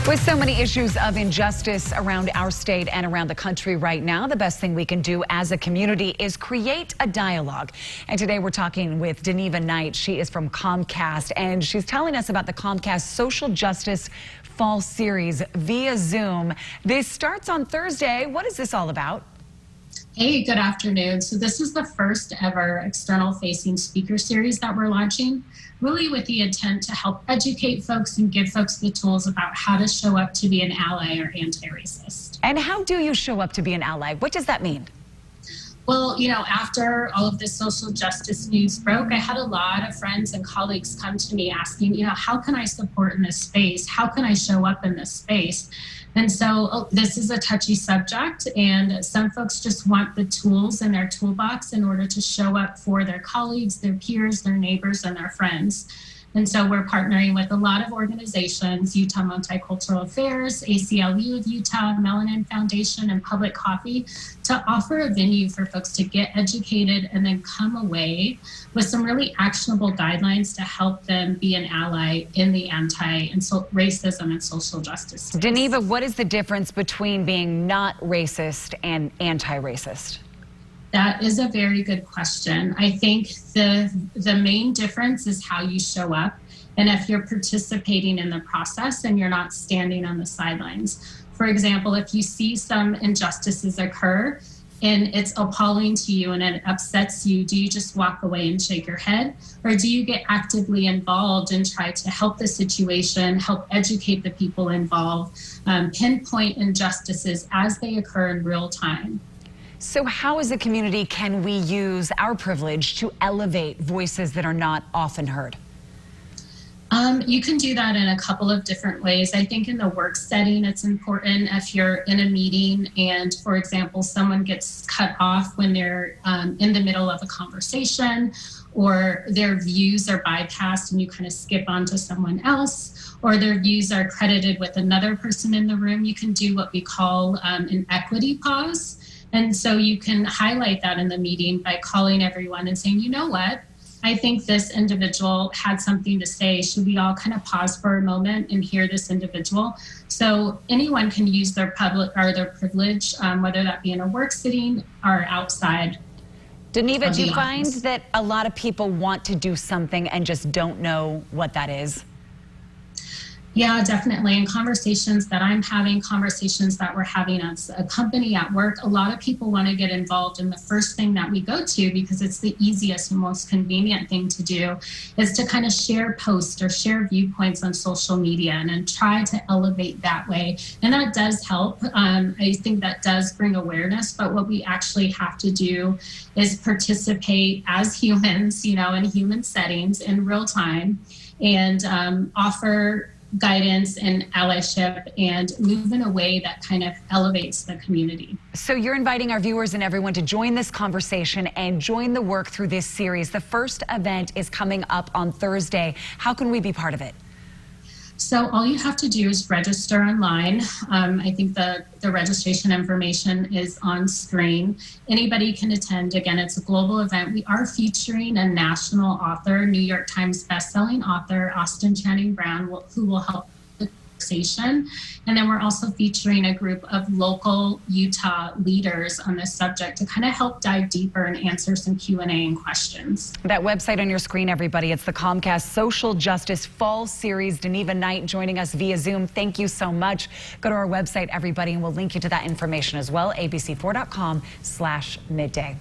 With so many issues of injustice around our state and around the country right now, the best thing we can do as a community is create a dialogue. And today we're talking with Deneva Knight. She is from Comcast, and she's telling us about the Comcast Social Justice Fall Series via Zoom. This starts on Thursday. What is this all about? Hey, good afternoon. So this is the first ever external facing speaker series that we're launching, really with the intent to help educate folks and give folks the tools about how to show up to be an ally or anti-racist. And how do you show up to be an ally? What does that mean? Well, after all of this social justice news broke, I had a lot of friends and colleagues come to me asking, how can I support in this space? How can I show up in this space? And so this is a touchy subject, and some folks just want the tools in their toolbox in order to show up for their colleagues, their peers, their neighbors, and their friends. And so we're partnering with a lot of organizations, Utah Multicultural Affairs, ACLU of Utah, Melanin Foundation, and Public Coffee, to offer a venue for folks to get educated and then come away with some really actionable guidelines to help them be an ally in the anti-racism and social justice space. Deneva, what is the difference between being not racist and anti-racist? That is a very good question. I think the main difference is how you show up, and if you're participating in the process and you're not standing on the sidelines. For example, if you see some injustices occur and it's appalling to you and it upsets you, do you just walk away and shake your head? Or do you get actively involved and try to help the situation, help educate the people involved, pinpoint injustices as they occur in real time? So how as a community can we use our privilege to elevate voices that are not often heard? You can do that in a couple of different ways. I think in the work setting, it's important if you're in a meeting and, for example, someone gets cut off when they're in the middle of a conversation, or their views are bypassed and you kind of skip on to someone else, or their views are credited with another person in the room. You can do what we call an equity pause. And so you can highlight that in the meeting by calling everyone and saying, you know what, I think this individual had something to say. Should we all kind of pause for a moment and hear this individual? So anyone can use their privilege, whether that be in a work setting or outside. Deneva, do you find that a lot of people want to do something and just don't know what that is? Yeah, definitely. In conversations that I'm having, conversations that we're having as a company at work, a lot of people want to get involved. And the first thing that we go to, because it's the easiest and most convenient thing to do, is to kind of share posts or share viewpoints on social media and try to elevate that way. And that does help. I think that does bring awareness. But what we actually have to do is participate as humans, in human settings in real time, and offer guidance and allyship and move in a way that kind of elevates the community. So you're inviting our viewers and everyone to join this conversation and join the work through this series. The first event is coming up on Thursday. How can we be part of it? So all you have to do is register online. I think the registration information is on screen. Anybody can attend. Again, it's a global event. We are featuring a national author, New York Times bestselling author, Austin Channing Brown, who will help the conversation. And then we're also featuring a group of local Utah leaders on this subject to kind of help dive deeper and answer some Q&A and questions. That website on your screen, everybody, it's the Comcast Social Justice Fall Series. Deneva Knight joining us via Zoom. Thank you so much. Go to our website, everybody, and we'll link you to that information as well, abc4.com/midday.